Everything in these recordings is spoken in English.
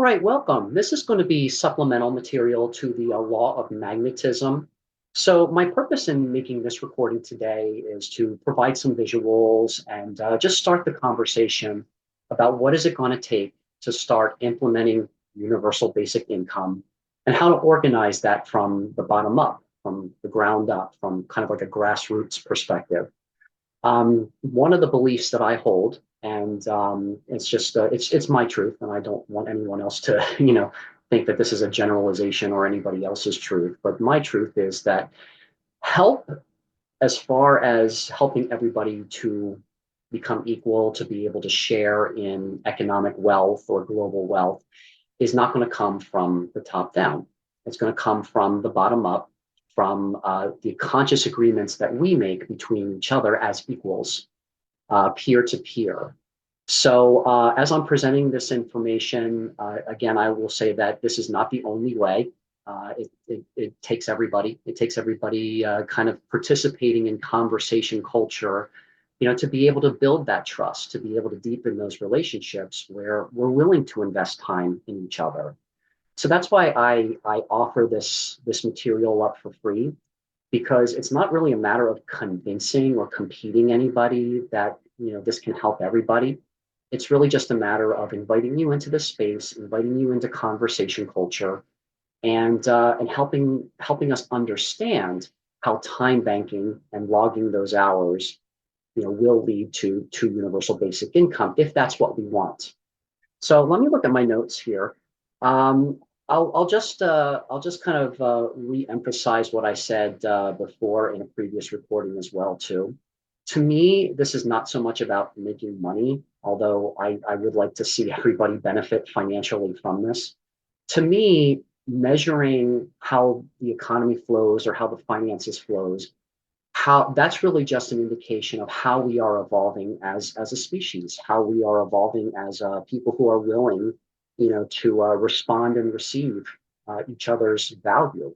All right, welcome. This is going to be supplemental material to the law of magnetism. So my purpose in making this recording today is to provide some visuals and just start the conversation about what is it going to take to start implementing universal basic income and how to organize that from the bottom up, from the ground up, from kind of like a grassroots perspective. One of the beliefs that I hold, and it's just it's my truth, and I don't want anyone else to think that this is a generalization or anybody else's truth. But my truth is that help, as far as helping everybody to become equal, to be able to share in economic wealth or global wealth, is not going to come from the top down. It's going to come from the bottom up, from the conscious agreements that we make between each other as equals, peer to peer. So as I'm presenting this information, again, I will say that this is not the only way. It takes everybody. It takes everybody kind of participating in conversation culture, to be able to build that trust, to be able to deepen those relationships where we're willing to invest time in each other. So that's why I offer this material up for free, because it's not really a matter of convincing or competing anybody that this can help everybody. It's really just a matter of inviting you into the space, inviting you into conversation culture, and helping us understand how time banking and logging those hours will lead to universal basic income if that's what we want. So let me look at my notes here. Um, I'll just kind of re-emphasize what I said before in a previous recording as well too. To me, this is not so much about making money, although I would like to see everybody benefit financially from this. To me, measuring how the economy flows or how the finances flows, how that's really just an indication of how we are evolving as a species, how we are evolving as people who are willing, to respond and receive each other's value.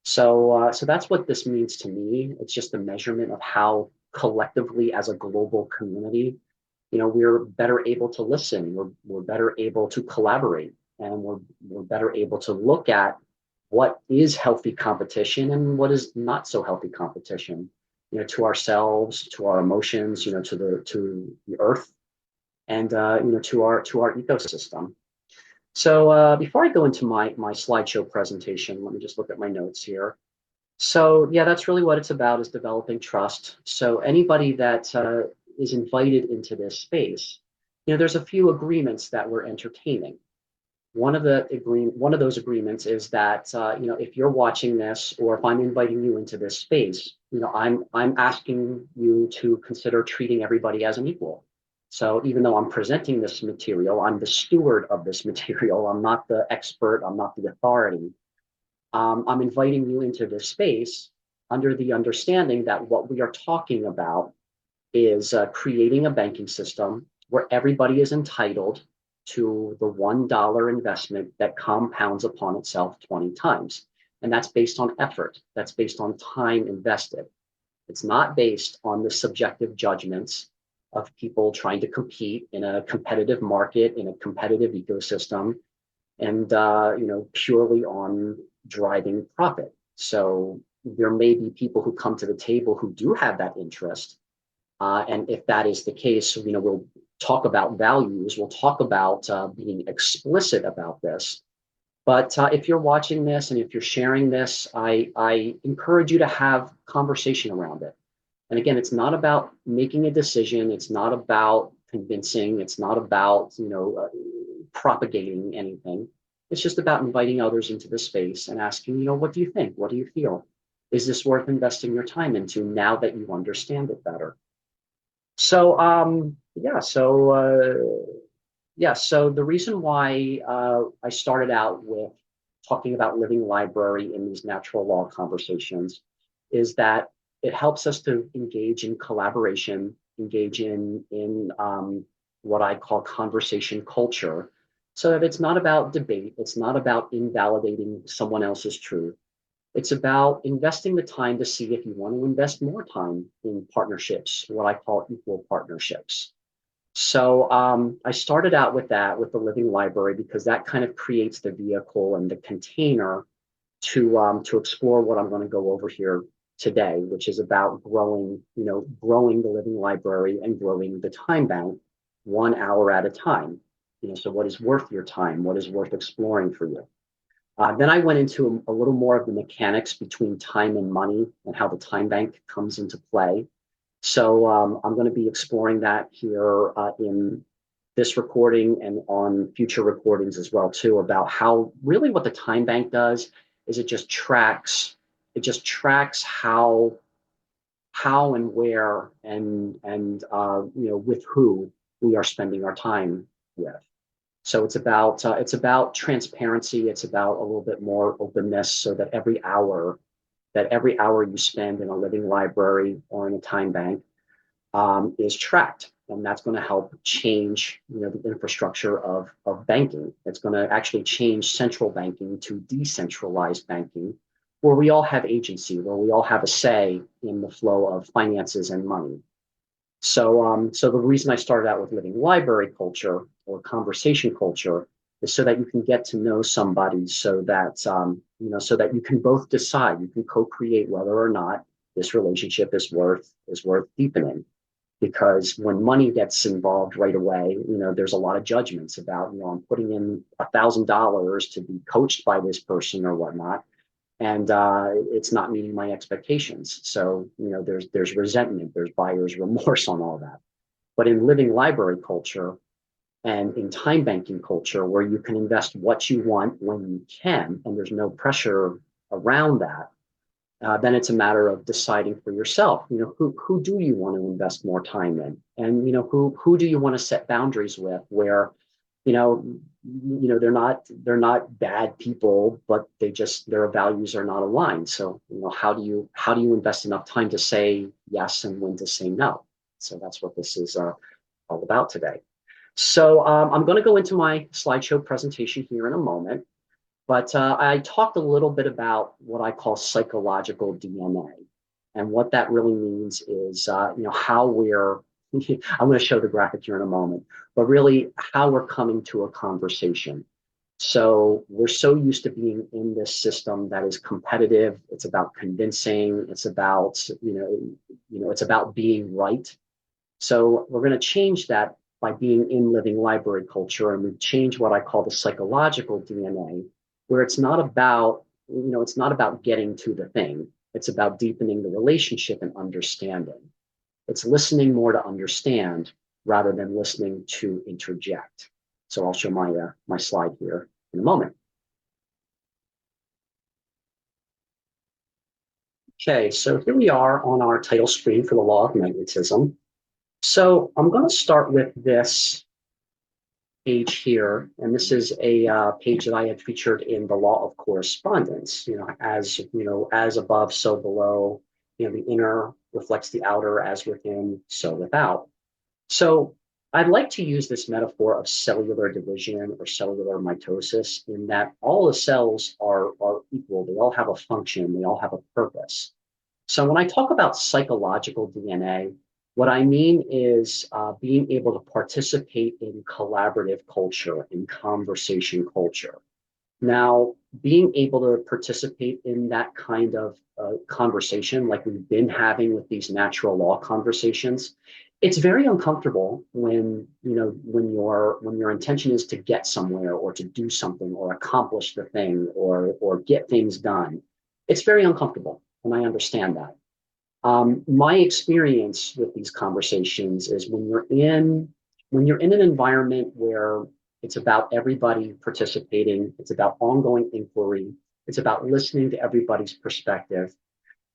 So that's what this means to me. It's just a measurement of how collectively, as a global community, we're better able to listen. We're better able to collaborate, and we're better able to look at what is healthy competition and what is not so healthy competition, to ourselves, to our emotions, to the earth, and to our ecosystem. So before I go into my slideshow presentation, let me just look at my notes here. So yeah, that's really what it's about, is developing trust. So anybody that is invited into this space, there's a few agreements that we're entertaining. One of those agreements is that if you're watching this, or if I'm inviting you into this space, I'm asking you to consider treating everybody as an equal. So even though I'm presenting this material, I'm the steward of this material. I'm not the expert. I'm not the authority. I'm inviting you into this space under the understanding that what we are talking about is creating a banking system where everybody is entitled to the $1 investment that compounds upon itself 20 times. And that's based on effort. That's based on time invested. It's not based on the subjective judgments of people trying to compete in a competitive market, in a competitive ecosystem, and purely on driving profit. So there may be people who come to the table who do have that interest, and if that is the case, we'll talk about values. We'll talk about being explicit about this. But if you're watching this and if you're sharing this, I encourage you to have conversation around it. And again, it's not about making a decision. It's not about convincing. It's not about propagating anything. It's just about inviting others into the space and asking, what do you think? What do you feel? Is this worth investing your time into now that you understand it better? So so the reason why I started out with talking about living library in these natural law conversations is that it helps us to engage in collaboration, engage in what I call conversation culture, so that it's not about debate, it's not about invalidating someone else's truth. It's about investing the time to see if you want to invest more time in partnerships, what I call equal partnerships. So I started out with that, with the living library, because that kind of creates the vehicle and the container to explore what I'm going to go over here today, which is about growing the living library and growing the time bank 1 hour at a time. So what is worth your time? What is worth exploring for you? Then I went into a little more of the mechanics between time and money and how the time bank comes into play. So I'm going to be exploring that here in this recording and on future recordings as well too, about how really what the time bank does is it just tracks how and where and with who we are spending our time with. So it's about transparency. It's about a little bit more openness, so that every hour you spend in a living library or in a time bank is tracked. And that's going to help change, the infrastructure of banking. It's going to actually change central banking to decentralized banking, where we all have agency, where we all have a say in the flow of finances and money. So the reason I started out with living library culture or conversation culture is so that you can get to know somebody, so that you can both decide, you can co-create whether or not this relationship is worth deepening. Because when money gets involved right away, there's a lot of judgments about, I'm putting in $1,000 to be coached by this person or whatnot, and it's not meeting my expectations. So there's resentment, there's buyer's remorse on all that. But in living library culture and in time banking culture, where you can invest what you want when you can, and there's no pressure around that, then it's a matter of deciding for yourself. Who do you want to invest more time in, and who do you want to set boundaries with, where you know they're not bad people, but their values are not aligned. So how do you invest enough time to say yes and when to say no? So that's what this is all about today. So I'm going to go into my slideshow presentation here in a moment. But I talked a little bit about what I call psychological DNA. And what that really means is, how I'm going to show the graphic here in a moment, but really how we're coming to a conversation. So we're so used to being in this system that is competitive. It's about convincing. It's about being right. So we're going to change that by being in living library culture, and we change what I call the psychological DNA, where it's not about getting to the thing. It's about deepening the relationship and understanding. It's listening more to understand rather than listening to interject. So I'll show my slide here in a moment. Okay, so here we are on our title screen for the law of magnetism. So I'm going to start with this page here, and this is a page that I had featured in the law of correspondence. As above, so below. The inner reflects the outer, as within, so without. So I'd like to use this metaphor of cellular division or cellular mitosis, in that all the cells are equal. They all have a function. They all have a purpose. So when I talk about psychological DNA, what I mean is being able to participate in collaborative culture, in conversation culture. Now, being able to participate in that kind of conversation, like we've been having with these natural law conversations, it's very uncomfortable when your intention is to get somewhere or to do something or accomplish the thing or get things done. It's very uncomfortable, and I understand that. My experience with these conversations is when you're in an environment where it's about everybody participating, it's about ongoing inquiry, it's about listening to everybody's perspective.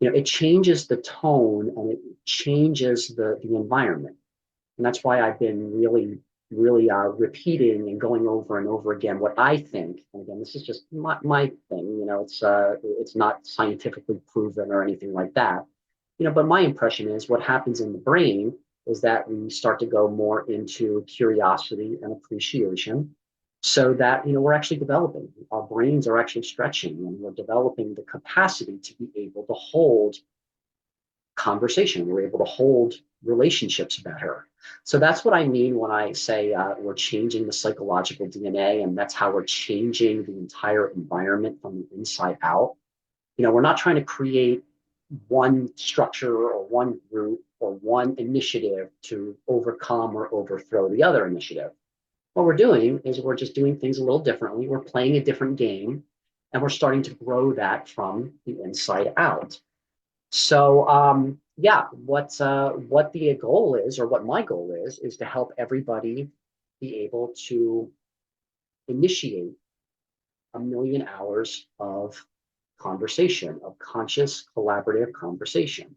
It changes the tone and it changes the environment. And that's why I've been really repeating and going over and over again what I think. And again, this is just my thing. It's not scientifically proven or anything like that. But my impression is what happens in the brain is that we start to go more into curiosity and appreciation, so that we're actually developing. Our brains are actually stretching, and we're developing the capacity to be able to hold conversation. We're able to hold relationships better. So that's what I mean when I say we're changing the psychological DNA, and that's how we're changing the entire environment from the inside out. We're not trying to create one structure or one group or one initiative to overcome or overthrow the other initiative. What we're doing is we're just doing things a little differently. We're playing a different game, and we're starting to grow that from the inside out. So yeah, what the goal is, or what my goal is to help everybody be able to initiate 1 million hours of conversation, of conscious collaborative conversation.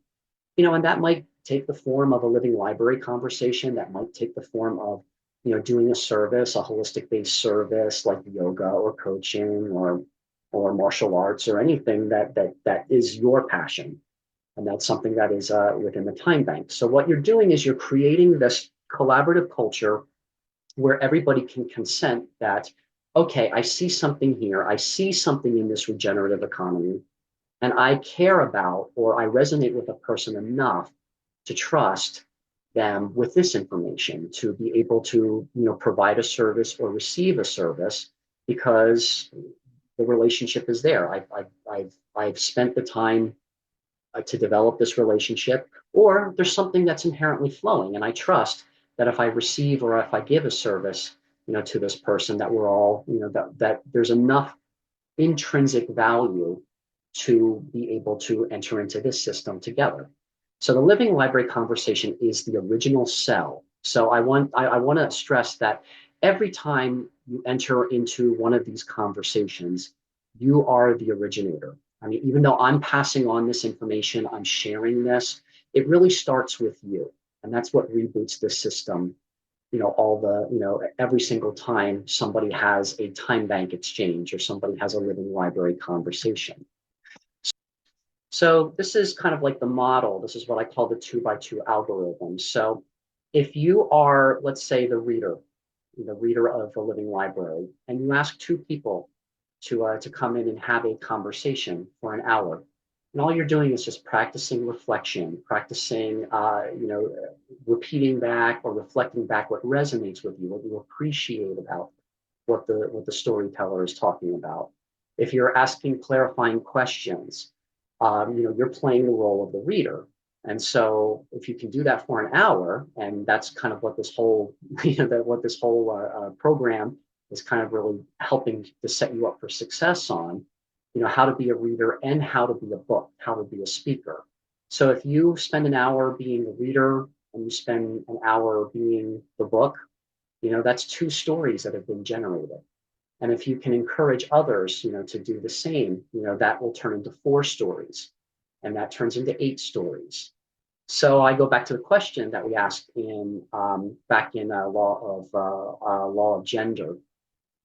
And that might take the form of a living library conversation. That might take the form of doing a service, a holistic based service like yoga or coaching or martial arts or anything that is your passion. And that's something that is within the time bank. So what you're doing is you're creating this collaborative culture where everybody can consent that, okay, I see something here. I see something in this regenerative economy, and I care about or I resonate with a person enough to trust them with this information to be able to provide a service or receive a service because the relationship is there. I've spent the time to develop this relationship, or there's something that's inherently flowing, and I trust that if I receive or if I give a service, to this person, that we're all, that there's enough intrinsic value to be able to enter into this system together. So the living library conversation is the original cell. So I want to stress that every time you enter into one of these conversations, you are the originator. I mean, even though I'm passing on this information, I'm sharing this, it really starts with you. And that's what reboots the system, every single time somebody has a time bank exchange or somebody has a living library conversation. So this is kind of like the model. This is what I call the 2x2 algorithm. So if you are, let's say, the reader of the living library, and you ask two people to come in and have a conversation for an hour, and all you're doing is just practicing reflection, practicing, repeating back or reflecting back what resonates with you, what you appreciate about what the storyteller is talking about. If you're asking clarifying questions, you're playing the role of the reader. And so if you can do that for an hour, and that's kind of what this whole, program is kind of really helping to set you up for success on, how to be a reader and how to be a book, how to be a speaker. So if you spend an hour being the reader and you spend an hour being the book, that's two stories that have been generated. And if you can encourage others, to do the same, that will turn into 4 stories, and that turns into 8 stories. So I go back to the question that we asked in back in law of gender,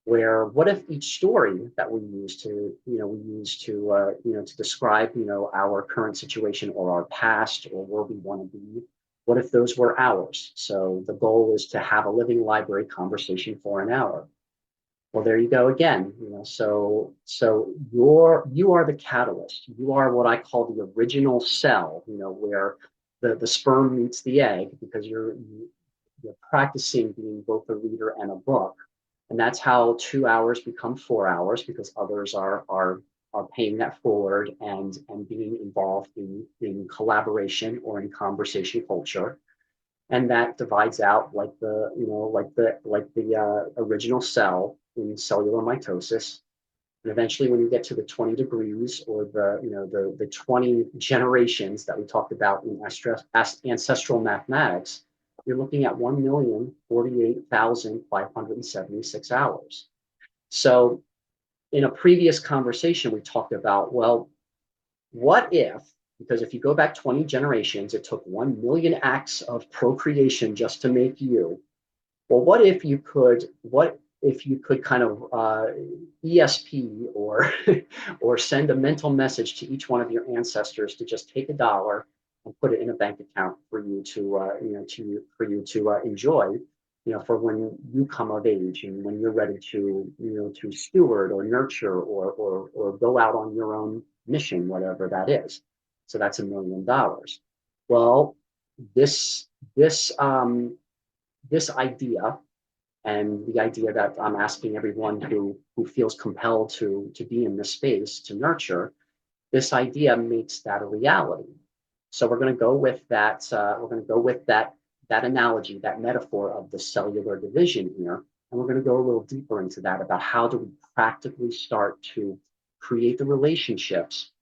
where what if each story that we use to describe our current situation or our past or where we want to be, what if those were ours? So the goal is to have a living library conversation for an hour. Well, there you go again. So you are the catalyst. You are what I call the original cell. Where the sperm meets the egg, because you're practicing being both a reader and a book, and that's how 2 hours become 4 hours, because others are paying that forward and being involved in collaboration or in conversation culture, and that divides out like the original cell in cellular mitosis. And eventually, when you get to the 20 degrees, or the 20 generations that we talked about in ancestral mathematics, you're looking at 1,048,576 hours. So in a previous conversation, we talked about, well, what if, because if you go back 20 generations, it took 1 million acts of procreation just to make you. Well, what if you could kind of ESP or or send a mental message to each one of your ancestors to just take $1 and put it in a bank account for you to enjoy, for when you come of age and when you're ready to steward or nurture or go out on your own mission, whatever that is. So that's $1 million. Well, this this this idea, and the idea that I'm asking everyone who feels compelled to be in this space to nurture, this idea makes that a reality. So we're going to go with that. We're going to go with that analogy, that metaphor of the cellular division here, and we're going to go a little deeper into that about how do we practically start to create the relationships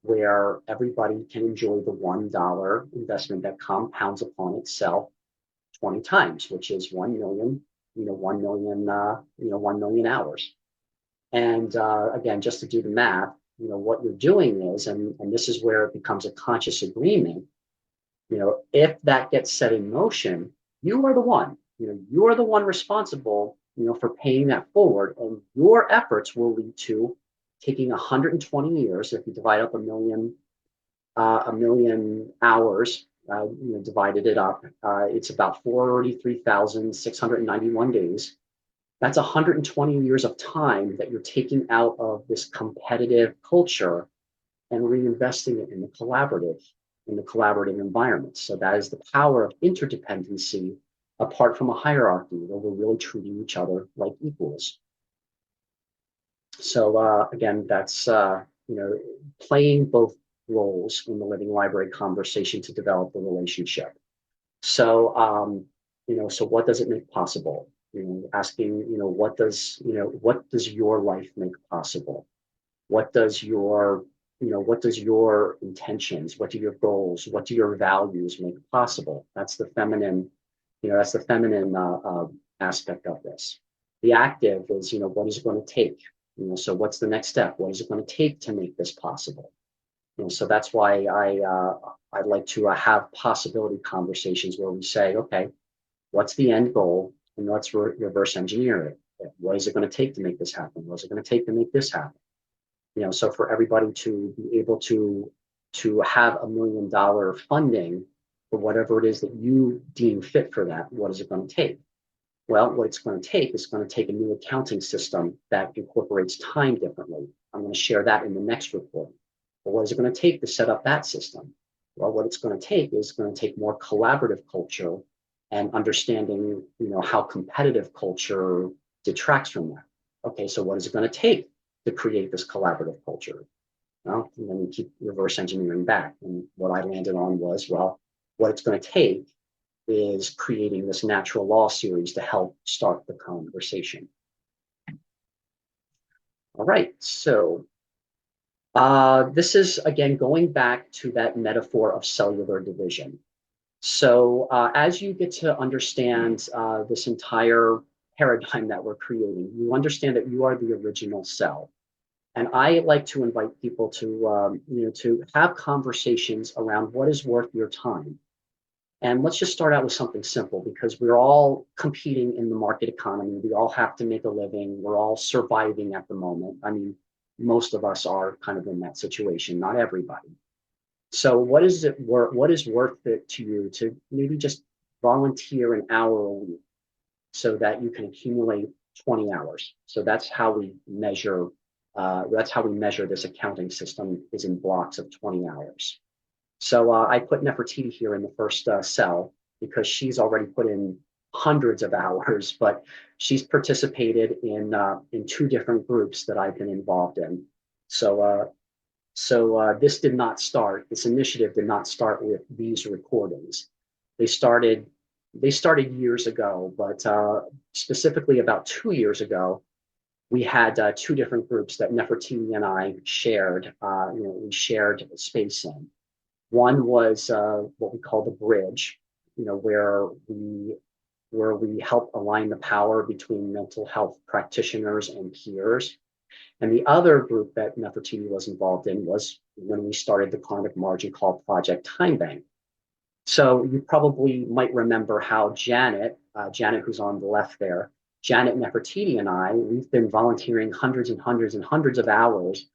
where everybody can enjoy the $1 investment that compounds upon itself 20 times, which is 1 million, 1 million, 1 million hours. And again, just to do the math, what you're doing is, and this is where it becomes a conscious agreement, if that gets set in motion, you are the one, you are the one responsible, for paying that forward. And your efforts will lead to taking 120 years, if you divide up a million hours, divided it up, it's about 43,691 days. That's 120 years of time that you're taking out of this competitive culture and reinvesting it in the collaborative environment. So that is the power of interdependency apart from a hierarchy where we're really treating each other like equals. So again, that's playing both roles in the living library conversation to develop the relationship. So so what does it make possible? Asking, what does your life make possible? What does what does your intentions, what do your goals, what do your values make possible? That's the feminine, aspect of this. The active is, what is it going to take? So what's the next step? What is it going to take to make this possible? So that's why I like to have possibility conversations where we say, okay, what's the end goal? And let's reverse engineer it. What is it going to take to make this happen? What is it going to take to make this happen? So for everybody to be able to have $1 million funding for whatever it is that you deem fit for that, what is it going to take? Well, what it's going to take is going to take a new accounting system that incorporates time differently. I'm going to share that in the next report. But what is it going to take to set up that system? Well, what it's going to take is going to take more collaborative culture and understanding, how competitive culture detracts from that. Okay, so what is it going to take to create this collaborative culture? Well, and then you keep reverse engineering back. And what I landed on was, well, what it's going to take is creating this natural law series to help start the conversation. All right, so this is, again, going back to that metaphor of cellular division. So as you get to understand this entire paradigm that we're creating, you understand that you are the original cell. And I like to invite people to have conversations around what is worth your time. And let's just start out with something simple because we're all competing in the market economy. We all have to make a living. We're all surviving at the moment. I mean, most of us are kind of in that situation, not everybody. So what is it worth? What is worth it to you to maybe just volunteer an hour a week so that you can accumulate 20 hours? So that's how we measure. That's how we measure this accounting system is in blocks of 20 hours. So I put Nefertiti here in the first cell because she's already put in hundreds of hours, but she's participated in two different groups that I've been involved in. So this did not start. This initiative did not start with these recordings. They started years ago, but specifically about 2 years ago, we had two different groups that Nefertiti and I shared. We shared space in. One was what we call the bridge, where we help align the power between mental health practitioners and peers. And the other group that Nefertiti was involved in was when we started the karmic margin called Project Time Bank. So you probably might remember how Janet, who's on the left there, Janet Nefertiti and I, we've been volunteering hundreds and hundreds and hundreds of hours,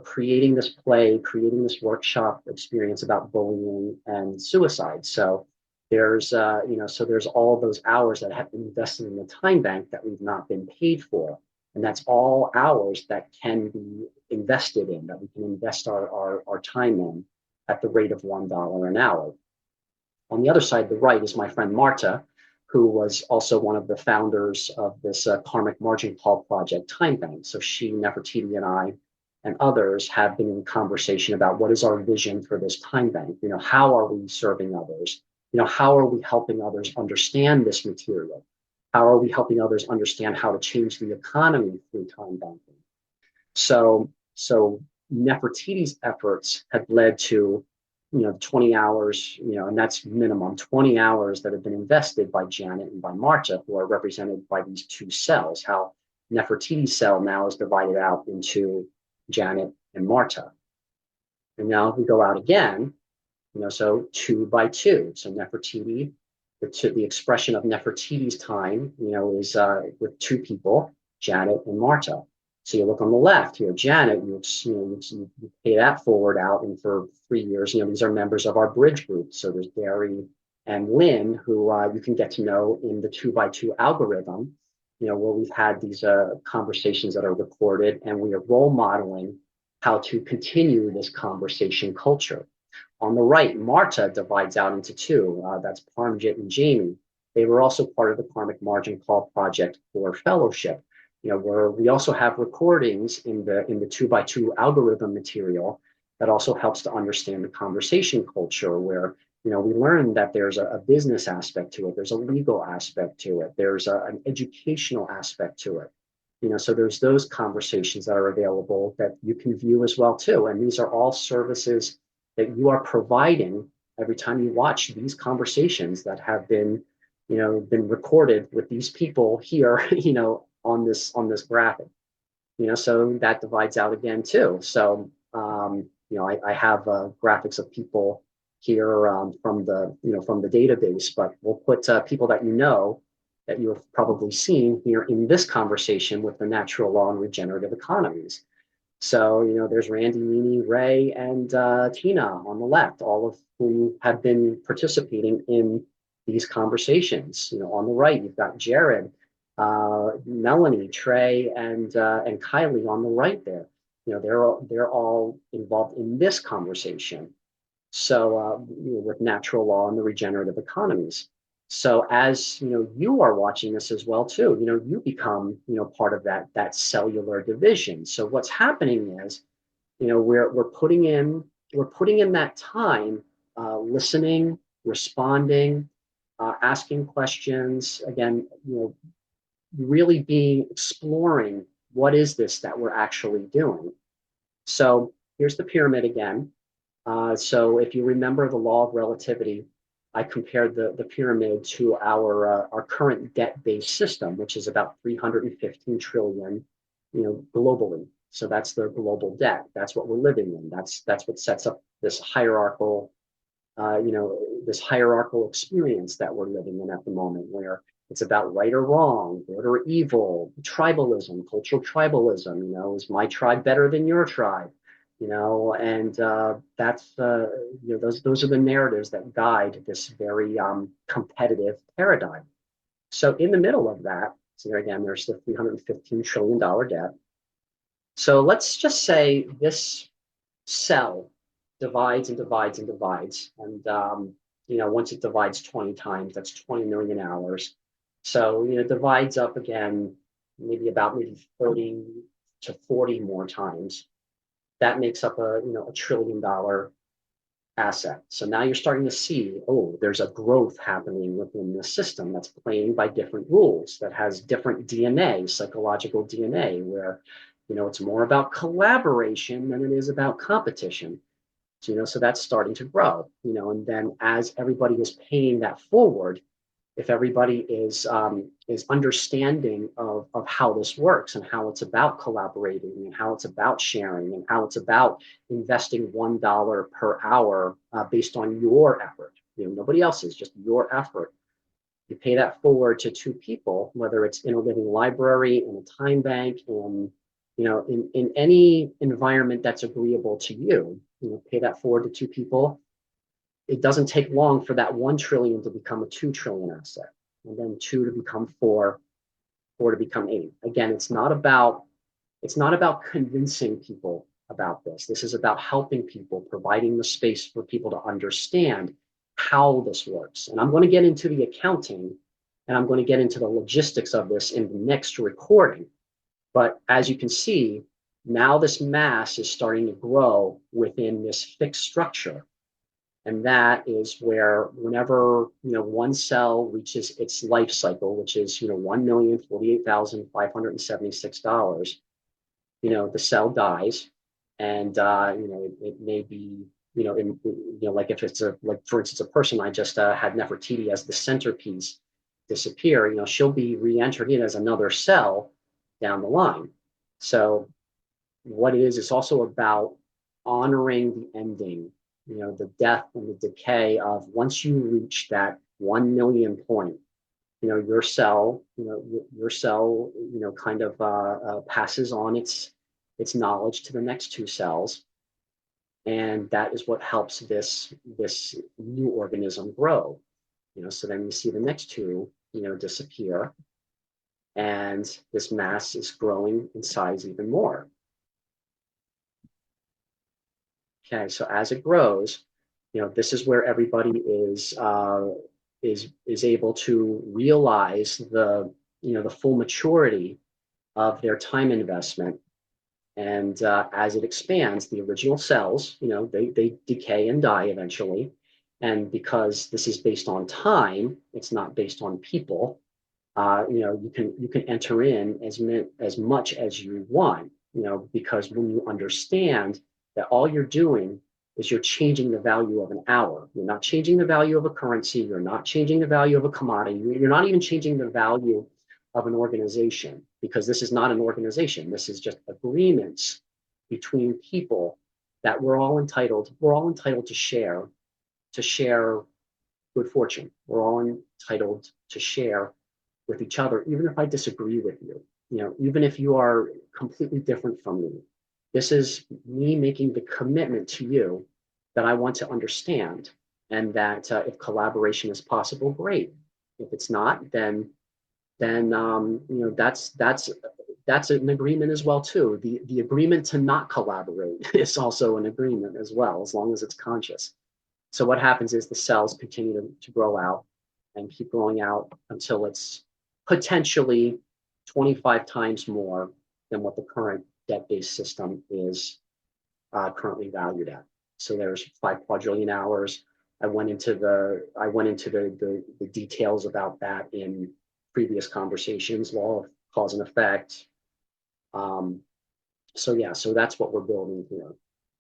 creating this play, creating this workshop experience about bullying and suicide. So there's all those hours that have been invested in the time bank that we've not been paid for. And that's all hours that can be invested in, that we can invest our time in at the rate of $1 an hour. On the other side, the right, is my friend Marta, who was also one of the founders of this karmic margin call project, Time Bank. So she, Nefertiti, and I, and others have been in conversation about what is our vision for this time bank. How are we serving others? How are we helping others understand this material? How are we helping others understand how to change the economy through time banking? So Nefertiti's efforts have led to 20 hours, and that's minimum 20 hours that have been invested by Janet and by Marta, who are represented by these two cells. How Nefertiti's cell now is divided out into Janet and Marta. And now if we go out again, so 2 by 2. So Nefertiti, the expression of Nefertiti's time, is with two people, Janet and Marta. So you look on the left here, Janet, you pay that forward out, and for 3 years, these are members of our bridge group. So there's Gary and Lynn, who you can get to know in the 2 by 2 algorithm, where we've had these conversations that are recorded, and we are role modeling how to continue this conversation culture. On the right, Marta divides out into two. That's Parmjit and Jamie. They were also part of the Karmic Margin Call project for fellowship. Where we also have recordings in the 2 by 2 algorithm material that also helps to understand the conversation culture, where we learn that there's a business aspect to it, there's a legal aspect to it, there's an educational aspect to it. So there's those conversations that are available that you can view as well too. And these are all services that you are providing every time you watch these conversations that have been recorded with these people here, on this graphic. So that divides out again too. So I have graphics of people here from the database, but we'll put people that that you have probably seen here in this conversation with the natural law and regenerative economies. So, there's Randy, Mimi, Ray, and Tina on the left, all of whom have been participating in these conversations. On the right, you've got Jared, Melanie, Trey, and Kylie on the right there. They're all involved in this conversation. So, with natural law and the regenerative economies. So as you are watching this as well too, you become part of that cellular division. So what's happening is, we're putting in that time, listening, responding, asking questions. Again, really exploring what is this that we're actually doing. So here's the pyramid again. So if you remember the law of relativity, I compared the pyramid to our current debt-based system, which is about 315 trillion, globally. So that's the global debt. That's what we're living in. That's what sets up this hierarchical, this hierarchical experience that we're living in at the moment, where it's about right or wrong, good or evil, tribalism, cultural tribalism. Is my tribe better than your tribe? And that's those are the narratives that guide this very competitive paradigm. So in the middle of that, so there again, there's the $315 trillion debt. So let's just say this cell divides and divides and divides, and once it divides 20 times, that's 20 million hours. So divides up again, maybe 30 to 40 more times. That makes up a $1 trillion asset. So now you're starting to see, there's a growth happening within the system that's playing by different rules, that has different DNA, psychological DNA, where it's more about collaboration than it is about competition. So that's starting to grow. And then as everybody is paying that forward, if everybody is understanding of how this works, and how it's about collaborating, and how it's about sharing, and how it's about investing $1 per hour based on your effort, nobody else's, just your effort. You pay that forward to two people, whether it's in a living library, in a time bank, in any environment that's agreeable to you. Pay that forward to two people. It doesn't take long for that 1 trillion to become a 2 trillion asset, and then 2 to become 4, 4 to become 8. Again, it's not about convincing people about this. This is about helping people, providing the space for people to understand how this works. And I'm going to get into the accounting and I'm going to get into the logistics of this in the next recording. But as you can see, now this mass is starting to grow within this fixed structure. And that is where whenever one cell reaches its life cycle, which is $1,048,576, the cell dies, and it may be like if it's like for instance a person I just had Nefertiti as the centerpiece disappear, she'll be re-entered in as another cell down the line. So what it is, it's also about honoring the ending, the death and the decay of once you reach that 1 million point, your cell, your cell, kind of passes on its knowledge to the next two cells, and that is what helps this new organism grow. So then you see the next two, disappear, and this mass is growing in size even more. Okay, so as it grows, this is where everybody is able to realize the full maturity of their time investment. And as it expands, the original cells, they decay and die eventually. And because this is based on time, it's not based on people. You can enter in as much as you want. Because when you understand that all you're doing is you're changing the value of an hour. You're not changing the value of a currency. You're not changing the value of a commodity. You're not even changing the value of an organization, because this is not an organization. This is just agreements between people that we're all entitled to share good fortune. We're all entitled to share with each other, even if I disagree with you, even if you are completely different from me. This is me making the commitment to you that I want to understand, and that if collaboration is possible, great. If it's not, then that's an agreement as well too. The agreement to not collaborate is also an agreement as well, as long as it's conscious. So what happens is the cells continue to grow out and keep growing out until it's potentially 25 times more than what the current debt-based system is currently valued at. So there's 5 quadrillion hours. I went into the details about that in previous conversations, law of cause and effect. So that's what we're building here.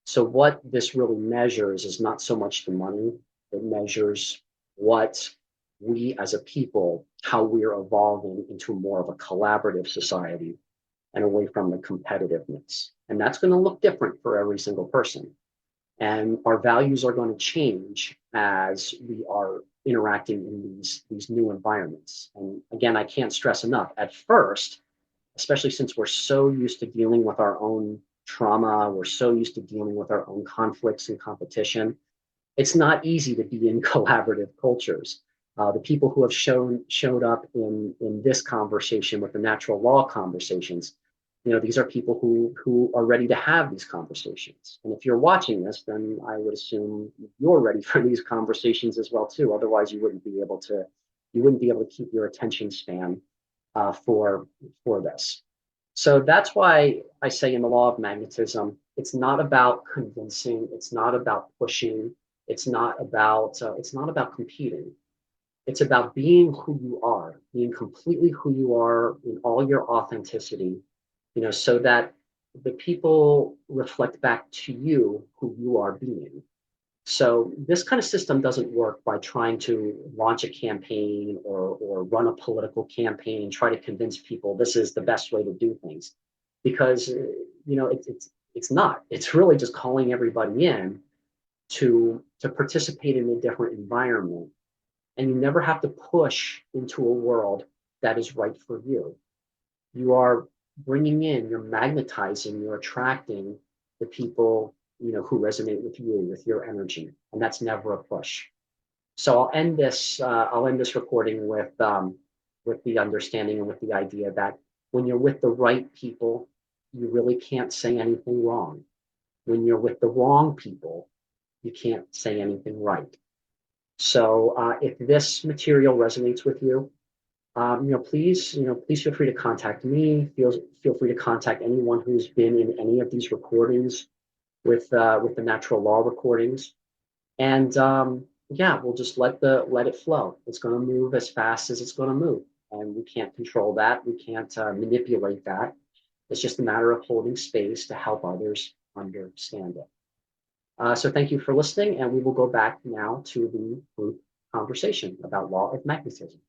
So what this really measures is not so much the money, it measures what we as a people, how we're evolving into more of a collaborative society and away from the competitiveness. And that's going to look different for every single person. And our values are going to change as we are interacting in these new environments. And again, I can't stress enough, at first, especially since we're so used to dealing with our own trauma, we're so used to dealing with our own conflicts and competition, it's not easy to be in collaborative cultures. The people who have showed up in this conversation with the natural law conversations, these are people who are ready to have these conversations. And if you're watching this, then I would assume you're ready for these conversations as well too. Otherwise, you wouldn't be able to keep your attention span for this. So that's why I say in the law of magnetism, it's not about convincing, it's not about pushing, it's not about competing. It's about being who you are, being completely who you are in all your authenticity, so that the people reflect back to you who you are being. So this kind of system doesn't work by trying to launch a campaign or run a political campaign, try to convince people this is the best way to do things, because it's not. It's really just calling everybody in to participate in a different environment, and you never have to push into a world that is right for you. You are bringing in, you're magnetizing, you're attracting the people who resonate with you, with your energy, and that's never a push. So I'll end this. I'll end this recording with the understanding and with the idea that when you're with the right people, you really can't say anything wrong. When you're with the wrong people, you can't say anything right. So if this material resonates with you, please feel free to contact me. Feel free to contact anyone who's been in any of these recordings with the natural law recordings. And yeah, we'll just let it flow. It's going to move as fast as it's going to move, and we can't control that. We can't manipulate that. It's just a matter of holding space to help others understand it. So thank you for listening, and we will go back now to the group conversation about law of magnetism.